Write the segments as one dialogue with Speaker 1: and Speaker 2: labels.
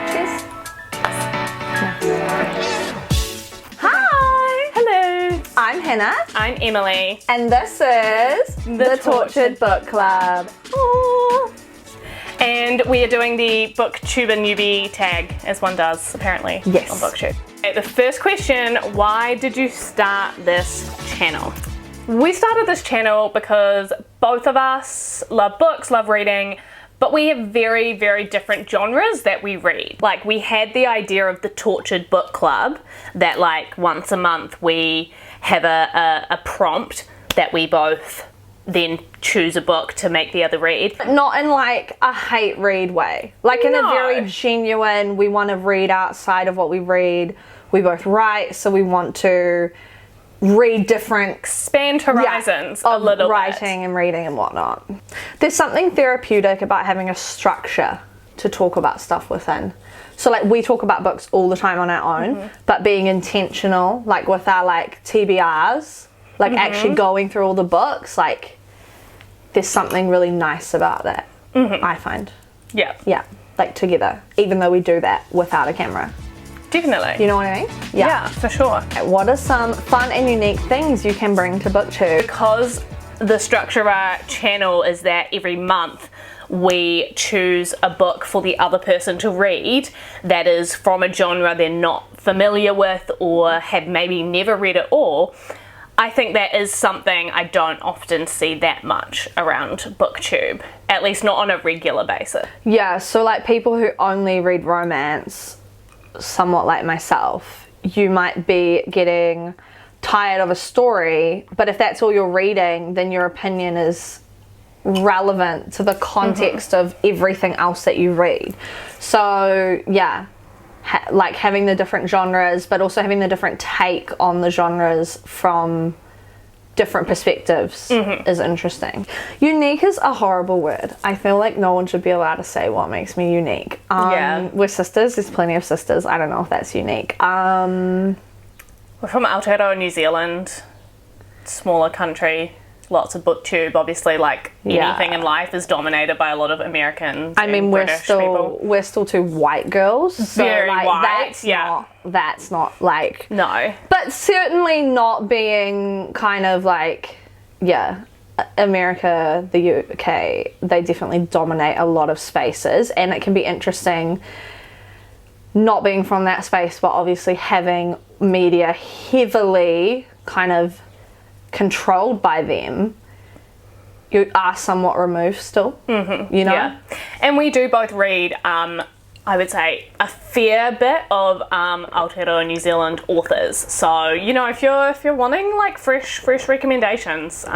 Speaker 1: Cheers.
Speaker 2: Hi! Hello!
Speaker 1: I'm Hannah.
Speaker 2: I'm Emily.
Speaker 1: And this is the Tortured Book Club.
Speaker 2: Aww. And we are doing the Booktube Newbie tag, as one does, apparently,
Speaker 1: Yes.
Speaker 2: on Booktube. Okay, the first question, why did you start this channel? We started this channel because both of us love books, love reading, but we have very, very different genres that we read. Like, we had the idea of the Tortured Book Club, that like once a month we have a prompt that we both then choose a book to make the other read.
Speaker 1: Not in like a hate read way. Like in a
Speaker 2: No.
Speaker 1: very genuine, we want to read outside of what we read. We both write, so we want to read different
Speaker 2: Expand horizons a
Speaker 1: of
Speaker 2: little
Speaker 1: writing and reading and whatnot. There's something therapeutic about having a structure to talk about stuff within. So like we talk about books all the time on our own, but being intentional, like with our like TBRs, like actually going through all the books, like there's something really nice about that, I find.
Speaker 2: bit. Yeah,
Speaker 1: Yeah, like together, even though we do that without a camera.
Speaker 2: definitely.
Speaker 1: You know what I mean?
Speaker 2: Yeah, for sure.
Speaker 1: What are some fun and unique things you can bring to Booktube?
Speaker 2: Because the structure of our channel is that every month we choose a book for the other person to read that is from a genre they're not familiar with or have maybe never read at all. I think that is something I don't often see that much around Booktube, at least not on a regular basis.
Speaker 1: Yeah, so like people who only read romance, somewhat like myself, you might be getting tired of a story, but if that's all you're reading, then your opinion is relevant to the context of everything else that you read. So yeah, like having the different genres, but also having the different take on the genres from different perspectives is interesting. Unique is a horrible word. I feel like no one should be allowed to say what makes me unique.
Speaker 2: Yeah.
Speaker 1: We're sisters. There's plenty of sisters. I don't know if that's unique.
Speaker 2: We're from Aotearoa, New Zealand, smaller country. Lots of booktube, obviously, like
Speaker 1: Yeah.
Speaker 2: anything in life is dominated by a lot of Americans.
Speaker 1: I mean,
Speaker 2: and
Speaker 1: we're
Speaker 2: British
Speaker 1: still
Speaker 2: people.
Speaker 1: we're still two white girls. So
Speaker 2: Very
Speaker 1: like,
Speaker 2: white, yeah.
Speaker 1: That's not like.
Speaker 2: No.
Speaker 1: But certainly not being kind of like, yeah, America, the UK, they definitely dominate a lot of spaces, and it can be interesting not being from that space, but obviously having media heavily kind of controlled by them. You are somewhat removed still, you know?
Speaker 2: Yeah. And we do both read, I would say, a fair bit of Aotearoa New Zealand authors. So, you know, if you're wanting like fresh recommendations,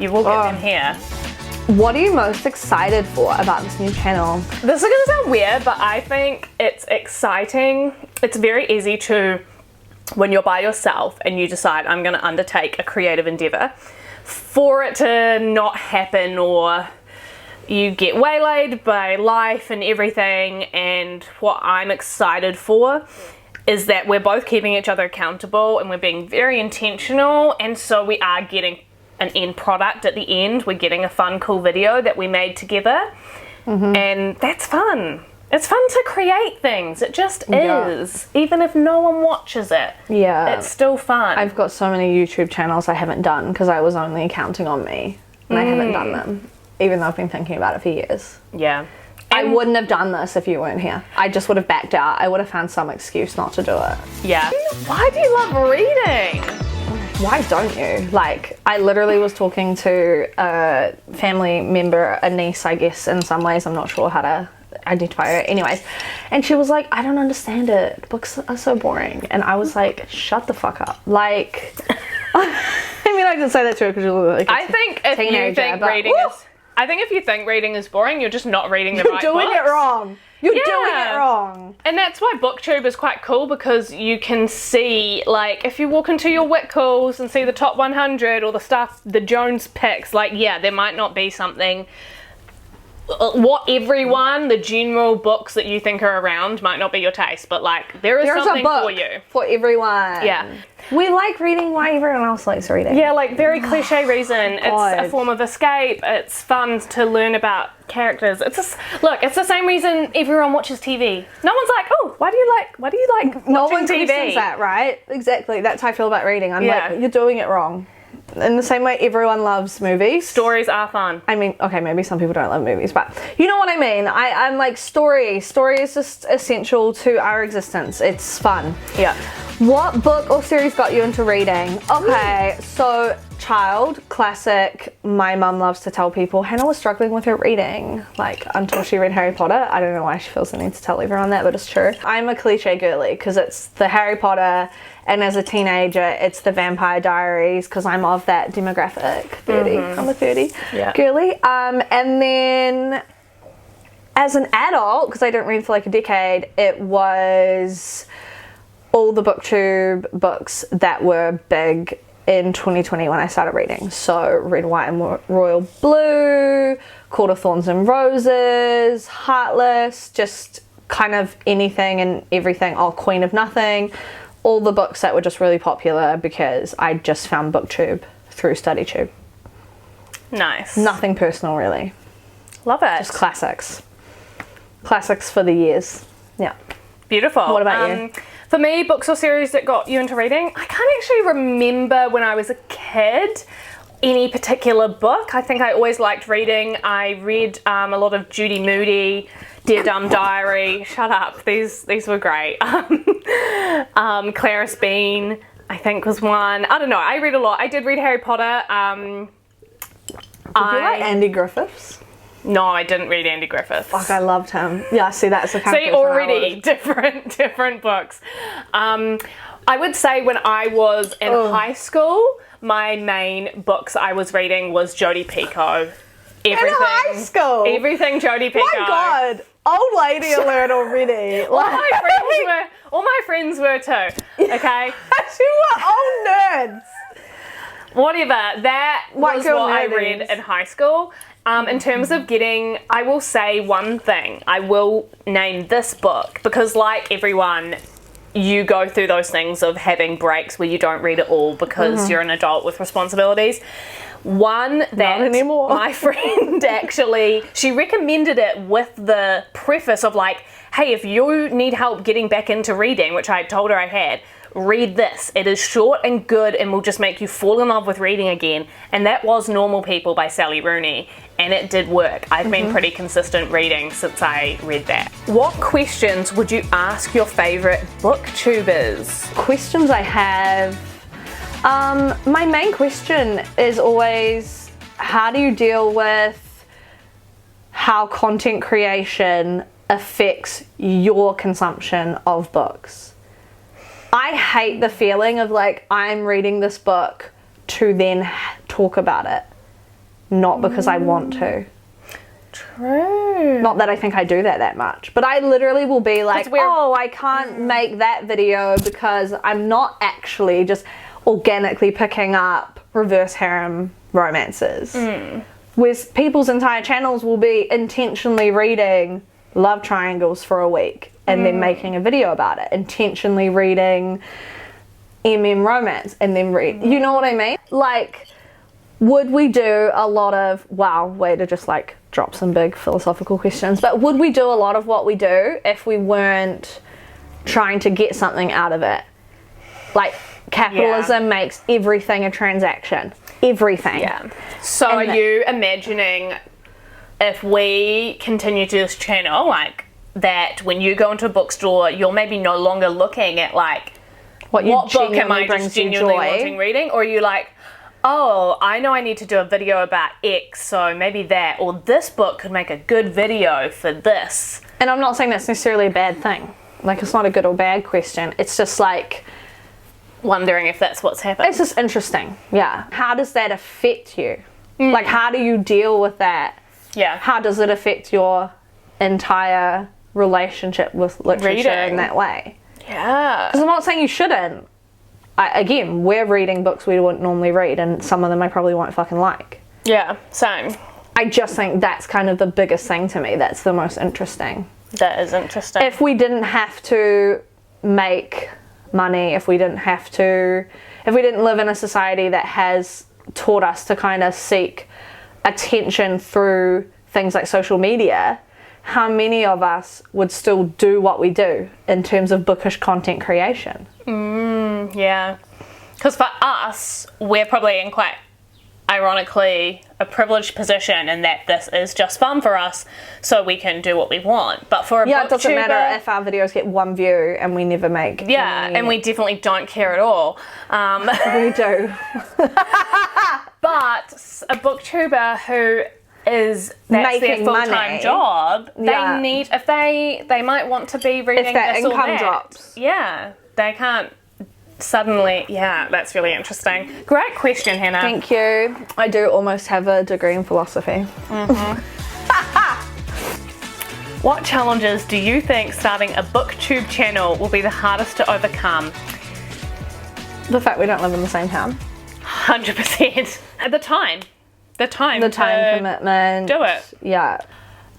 Speaker 2: you will get them here.
Speaker 1: What are you most excited for about this new channel?
Speaker 2: This is going to sound weird, but I think it's exciting. It's very easy to, when you're by yourself and you decide I'm going to undertake a creative endeavor, for it to not happen, or you get waylaid by life and everything. And what I'm excited for is that we're both keeping each other accountable and we're being very intentional, and so we are getting an end product at the end. We're getting a fun, cool video that we made together, and that's fun. It's fun to create things. It just is. Even if no one watches it, it's still fun.
Speaker 1: I've got so many YouTube channels I haven't done because I was only counting on me, and I haven't done them, even though I've been thinking about it for years.
Speaker 2: Yeah.
Speaker 1: I wouldn't have done this if you weren't here. I just would have backed out. I would have found some excuse not to do it.
Speaker 2: Yeah. Why do you love reading?
Speaker 1: Why don't you? Like, I literally was talking to a family member, a niece, I guess, in some ways. I'm not sure how to identify her. Anyways, and she was like, I don't understand it. Books are so boring. And I was like, shut the fuck up. Like, I mean, I didn't say that to her because she was like,
Speaker 2: I think if you think reading is... I think if you think reading is boring, you're just not reading the right books.
Speaker 1: You're doing it wrong. You're doing it wrong.
Speaker 2: And that's why Booktube is quite cool, because you can see, like, if you walk into your Witcalls and see the top 100 or the stuff, the Jones picks, like, yeah, there might not be something the general books that you think are around might not be your taste, but like there's something
Speaker 1: a book
Speaker 2: for you.
Speaker 1: For everyone.
Speaker 2: Yeah.
Speaker 1: We like reading why everyone else likes reading.
Speaker 2: Yeah, like very cliche reason. It's a form of escape. It's fun to learn about characters. It's just, look, it's the same reason everyone watches TV. No one's like, oh, why do you like
Speaker 1: No
Speaker 2: watching
Speaker 1: one
Speaker 2: TV?
Speaker 1: questions that, right? Exactly. That's how I feel about reading. I'm
Speaker 2: Yeah.
Speaker 1: like, you're doing it wrong. In the same way everyone loves movies.
Speaker 2: Stories are fun.
Speaker 1: I mean, okay, maybe some people don't love movies, but you know what I mean. I'm like, story is just essential to our existence. It's fun.
Speaker 2: Yeah.
Speaker 1: What book or series got you into reading? Okay, so child, classic. My mum loves to tell people Hannah was struggling with her reading, like until she read Harry Potter. I don't know why she feels the need to tell everyone that, but it's true. I'm a cliche girly because it's the Harry Potter, and as a teenager, it's the Vampire Diaries because I'm of that demographic. 30. I'm a 30 girly. And then as an adult, because I didn't read for like a decade, it was all the Booktube books that were big in 2020 when I started reading. So Red, White and Royal Blue, Court of Thorns and Roses, Heartless, just kind of anything and everything. Oh, Queen of Nothing. All the books that were just really popular because I just found Booktube through StudyTube.
Speaker 2: Nice.
Speaker 1: Nothing personal really.
Speaker 2: Love it.
Speaker 1: Just classics. Classics for the years. Yeah.
Speaker 2: Beautiful.
Speaker 1: What about you?
Speaker 2: For me, books or series that got you into reading, I can't actually remember when I was a kid any particular book. I think I always liked reading. I read a lot of Judy Moody, Dear Dumb Diary. Shut up. These were great. Clarice Bean, I think, was one. I don't know. I read a lot. I did read Harry Potter.
Speaker 1: Did you like Andy Griffiths?
Speaker 2: No, I didn't read Andy Griffiths.
Speaker 1: Fuck, I loved him. Yeah, see, that's the kind of
Speaker 2: See,
Speaker 1: person
Speaker 2: already different books. I would say when I was in high school, my main books I was reading was Jodi Picoult.
Speaker 1: In high school?
Speaker 2: Everything Jodi Picoult.
Speaker 1: My God. Old lady alert already.
Speaker 2: All my friends were too. Okay?
Speaker 1: You were old nerds.
Speaker 2: Whatever. That was
Speaker 1: girl
Speaker 2: what I
Speaker 1: nerds.
Speaker 2: read in high school. In terms of getting, I will say one thing. I will name this book because, like everyone, you go through those things of having breaks where you don't read at all because you're an adult with responsibilities. One that
Speaker 1: Not anymore.
Speaker 2: My friend actually, she recommended it with the preface of like, hey, if you need help getting back into reading, which I told her I had, read this. It is short and good and will just make you fall in love with reading again. And that was Normal People by Sally Rooney. And it did work. I've been pretty consistent reading since I read that. What questions would you ask your favourite booktubers?
Speaker 1: Questions I have. My main question is always, how do you deal with how content creation affects your consumption of books? I hate the feeling of like, I'm reading this book to then talk about it. Not because I want to.
Speaker 2: True.
Speaker 1: Not that I think I do that much, but I literally will be like, oh, I can't make that video because I'm not actually just organically picking up reverse harem romances. Whereas people's entire channels will be intentionally reading love triangles for a week and then making a video about it. Intentionally reading romance and then you know what I mean? Like, would we do a lot of, wow, way to just like drop some big philosophical questions, but would we do a lot of what we do if we weren't trying to get something out of it? Like, capitalism makes everything a transaction. Everything.
Speaker 2: Yeah. So are you imagining if we continue to this channel, like that when you go into a bookstore, you're maybe no longer looking at like, what book am I just genuinely wanting reading? Or are you like, oh, I know I need to do a video about X, so maybe that, or this book could make a good video for this.
Speaker 1: And I'm not saying that's necessarily a bad thing. Like, it's not a good or bad question. It's just like,
Speaker 2: wondering if that's what's happened.
Speaker 1: it's just interesting. Yeah. How does that affect you? Like, how do you deal with that?
Speaker 2: Yeah.
Speaker 1: How does it affect your entire relationship with literature
Speaker 2: Reading.
Speaker 1: in that way?
Speaker 2: Yeah.
Speaker 1: Because I'm not saying you shouldn't. We're reading books we wouldn't normally read, and some of them I probably won't fucking like.
Speaker 2: Yeah, same.
Speaker 1: I just think that's kind of the biggest thing to me. That's the most interesting.
Speaker 2: That is interesting.
Speaker 1: If we didn't have to make money, if we didn't live in a society that has taught us to kind of seek attention through things like social media, how many of us would still do what we do in terms of bookish content creation?
Speaker 2: Yeah. Because for us, we're probably in quite, ironically, a privileged position in that this is just fun for us, so we can do what we want. But for a
Speaker 1: it doesn't
Speaker 2: booktuber,
Speaker 1: matter if our videos get 1 view and we never make any...
Speaker 2: and we definitely don't care at all.
Speaker 1: We do.
Speaker 2: But a booktuber who is that's their
Speaker 1: Making
Speaker 2: full-time
Speaker 1: money.
Speaker 2: job, they need, if they might want to be reading
Speaker 1: If their
Speaker 2: this or
Speaker 1: income
Speaker 2: that.
Speaker 1: drops.
Speaker 2: Yeah, they can't suddenly, that's really interesting. Great question, Hannah.
Speaker 1: Thank you. I do almost have a degree in philosophy.
Speaker 2: What challenges do you think starting a booktube channel will be the hardest to overcome?
Speaker 1: The fact we don't live in the same town.
Speaker 2: 100%. At the time
Speaker 1: Commitment.
Speaker 2: do it.
Speaker 1: Yeah.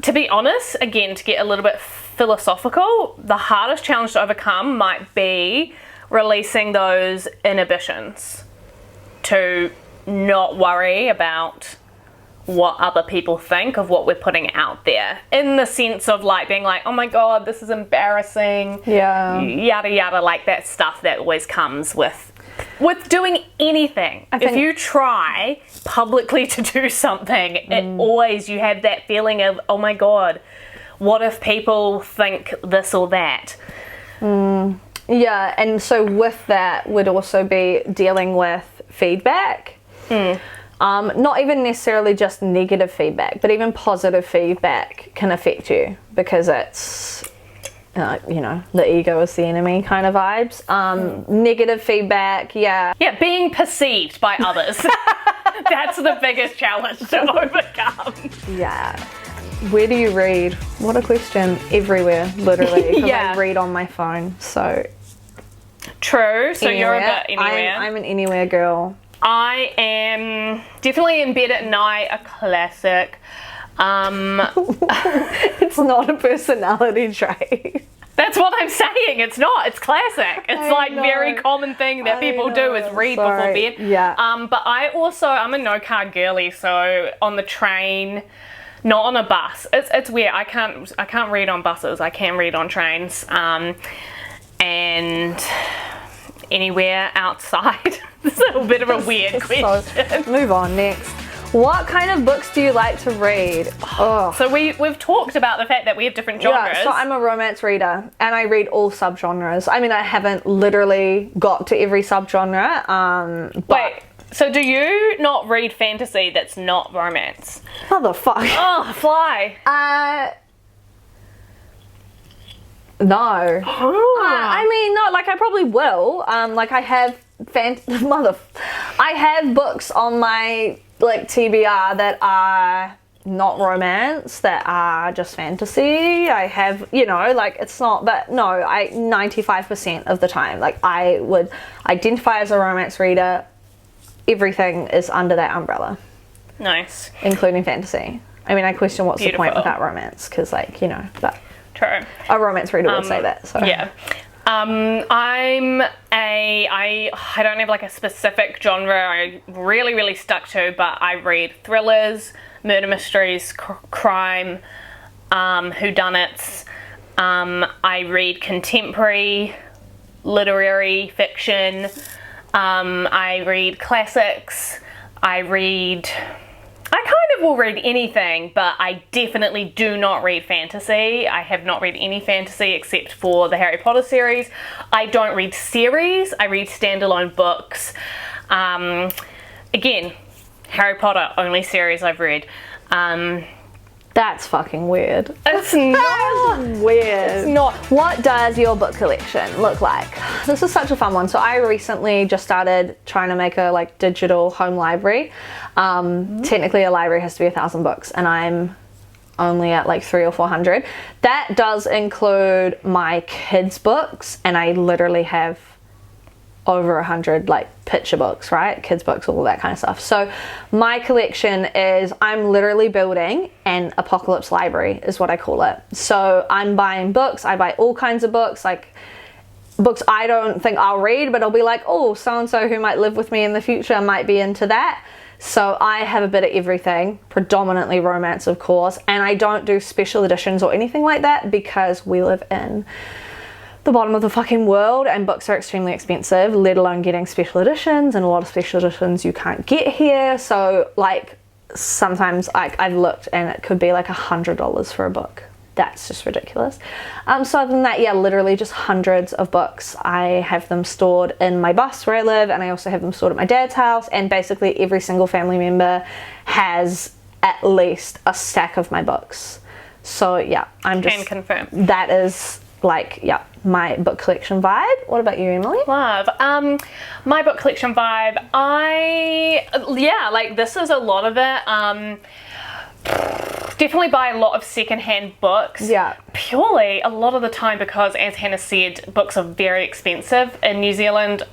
Speaker 2: To be honest, again, to get a little bit philosophical, the hardest challenge to overcome might be releasing those inhibitions, to not worry about what other people think of what we're putting out there, in the sense of like being like, oh my god, this is embarrassing, yada yada, like that stuff that always comes with doing anything. If you try publicly to do something, it always, you have that feeling of, oh my god, what if people think this or that?
Speaker 1: Yeah, and so with that would also be dealing with feedback. Not even necessarily just negative feedback, but even positive feedback can affect you, because it's, the ego is the enemy kind of vibes. Negative feedback,
Speaker 2: Being perceived by others. That's the biggest challenge to overcome.
Speaker 1: Yeah. Where do you read? What a question. Everywhere, literally. Because
Speaker 2: Yeah.
Speaker 1: I read on my phone, so...
Speaker 2: True, so you're a bit
Speaker 1: anywhere.
Speaker 2: anywhere.
Speaker 1: I'm an anywhere girl.
Speaker 2: I am definitely in bed at night, a classic.
Speaker 1: It's not a personality trait.
Speaker 2: That's what I'm saying. It's not. It's classic. It's
Speaker 1: I
Speaker 2: like
Speaker 1: know.
Speaker 2: very common thing that people do is read before
Speaker 1: Sorry.
Speaker 2: bed.
Speaker 1: Yeah.
Speaker 2: But I'm a no car girly, so on the train, not on a bus. It's weird. I can't read on buses. I can read on trains. And anywhere outside. It's a bit of a weird question.
Speaker 1: Move on, next. What kind of books do you like to read? Oh.
Speaker 2: So we've talked about the fact that we have different genres.
Speaker 1: Yeah, so I'm a romance reader and I read all subgenres. I mean, I haven't literally got to every subgenre.
Speaker 2: Wait, so do you not read fantasy that's not romance?
Speaker 1: Motherfucker.
Speaker 2: Oh, fly.
Speaker 1: No.
Speaker 2: Oh.
Speaker 1: I mean, no, like I probably will. Like I have I have books on my like TBR that are not romance, that are just fantasy. I have, like it's not, but no, 95% of the time, like I would identify as a romance reader. Everything is under that umbrella.
Speaker 2: Nice.
Speaker 1: Including fantasy. I mean, I question what's the point
Speaker 2: Beautiful.
Speaker 1: without romance, because but
Speaker 2: True.
Speaker 1: a romance reader would say that. So
Speaker 2: Yeah. I don't have like a specific genre I really stuck to, but I read thrillers, murder mysteries, crime, whodunits. I read contemporary literary fiction. I read classics. I kind of will read anything, but I definitely do not read fantasy. I have not read any fantasy except for the Harry Potter series. I don't read series. I read standalone books. Again, Harry Potter, only series I've read.
Speaker 1: that's fucking weird.
Speaker 2: It's not.
Speaker 1: That's weird.
Speaker 2: It's not.
Speaker 1: What does your book collection look like? This is such a fun one. So I recently just started trying to make a like digital home library. Technically a library has to be 1,000 books and I'm only at like 300 or 400. That does include my kids' books, and I literally have over 100 like picture books, right? Kids books, all that kind of stuff. So my collection is, I'm literally building an apocalypse library is what I call it. So I'm buying books. I buy all kinds of books, like books I don't think I'll read, but I'll be like, oh, so-and-so who might live with me in the future might be into that. So I have a bit of everything, predominantly romance, of course, and I don't do special editions or anything like that because we live in the bottom of the fucking world and books are extremely expensive, let alone getting special editions, and a lot of special editions you can't get here. So like sometimes I've looked and it could be like $100 for a book. That's just ridiculous. So other than that, yeah, literally just hundreds of books. I have them stored in my bus where I live, and I also have them stored at my dad's house, and basically every single family member has at least a stack of my books. So yeah, I'm just...
Speaker 2: Can confirm.
Speaker 1: That is like, yeah, my book collection vibe. What about you, Emily?
Speaker 2: Love. My book collection vibe, like this is a lot of it. Definitely buy a lot of secondhand books.
Speaker 1: Yeah.
Speaker 2: Purely a lot of the time because, as Hannah said, books are very expensive in New Zealand.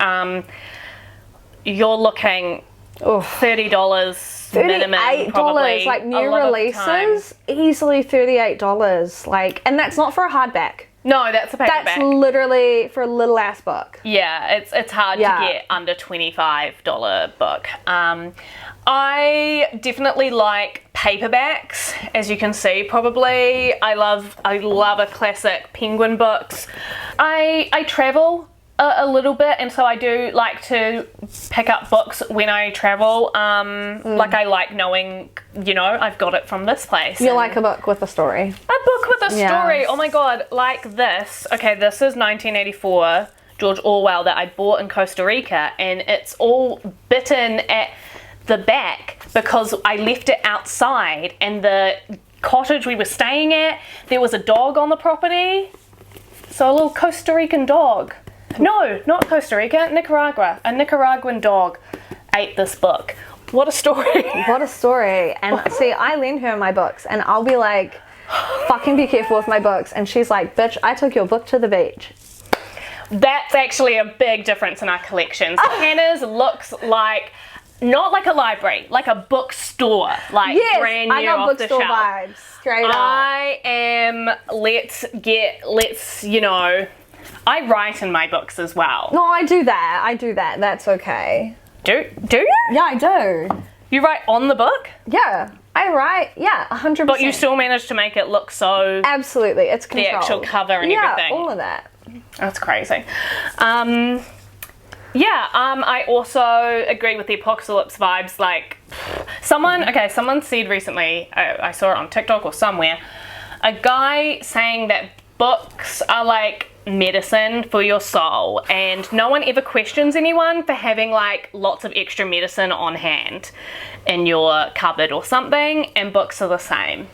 Speaker 2: You're looking $30 minimum, probably.
Speaker 1: Like new releases, easily $38. Like, and that's not for a hardback.
Speaker 2: No, that's a paperback.
Speaker 1: That's literally for a little ass book.
Speaker 2: Yeah, it's hard to get under $25 book. I definitely like paperbacks, as you can see probably. I love a classic Penguin books. I travel a little bit, and so I do like to pick up books when I travel. Like I like knowing, I've got it from this place.
Speaker 1: You like a book with a story.
Speaker 2: A book with a story.
Speaker 1: Yes.
Speaker 2: Oh my god, like this. Okay, this is 1984 George Orwell that I bought in Costa Rica, and it's all bitten at the back because I left it outside, and the cottage we were staying at, there was a dog on the property. So a little Costa Rican dog. No, not Costa Rica, Nicaragua. A Nicaraguan dog ate this book. What a story.
Speaker 1: What a story. And see, I lend her my books, and I'll be like, fucking be careful with my books. And she's like, bitch, I took your book to the beach.
Speaker 2: That's actually a big difference in our collections. Hannah's looks like, not like a library, like a bookstore, like brand new off the shelf. I got bookstore vibes, straight up. I am, I write in my books as well.
Speaker 1: No, I do that. That's okay.
Speaker 2: Do you?
Speaker 1: Yeah, I do.
Speaker 2: You write on the book?
Speaker 1: Yeah, I write, 100%.
Speaker 2: But you still manage to make it look so...
Speaker 1: Absolutely, it's controlled.
Speaker 2: The actual cover and everything.
Speaker 1: Yeah, all of that.
Speaker 2: That's crazy. I also agree with the apocalypse vibes. Like, someone said recently, I saw it on TikTok or somewhere, a guy saying that books are like medicine for your soul, and no one ever questions anyone for having like lots of extra medicine on hand in your cupboard or something, and books are the same.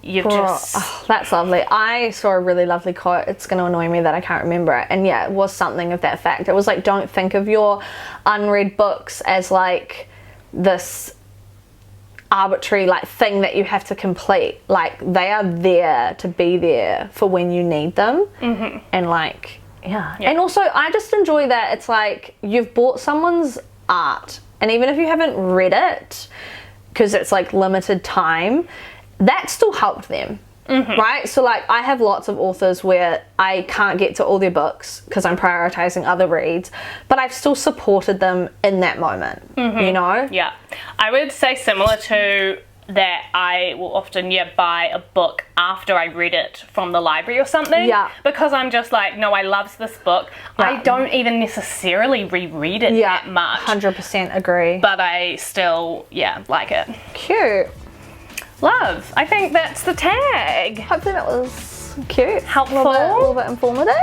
Speaker 1: That's lovely. I saw a really lovely quote. It's going to annoy me that I can't remember it. And yeah, it was something of that fact. It was like, don't think of your unread books as like this arbitrary like thing that you have to complete. Like, they are there to be there for when you need them. Mm-hmm. And like, yeah. And also, I just enjoy that it's like you've bought someone's art, and even if you haven't read it, because it's like limited time, that still helped them. Mm-hmm. Right? So like, I have lots of authors where I can't get to all their books because I'm prioritizing other reads, but I've still supported them in that moment. Mm-hmm.
Speaker 2: Yeah, I would say similar to that. I will often buy a book after I read it from the library or something, because I'm just like, no, I love this book. I don't even necessarily reread it that much.
Speaker 1: 100% agree,
Speaker 2: but I still like it.
Speaker 1: Cute.
Speaker 2: Love. I think that's the tag.
Speaker 1: Hopefully that was cute.
Speaker 2: Helpful.
Speaker 1: A little bit informative.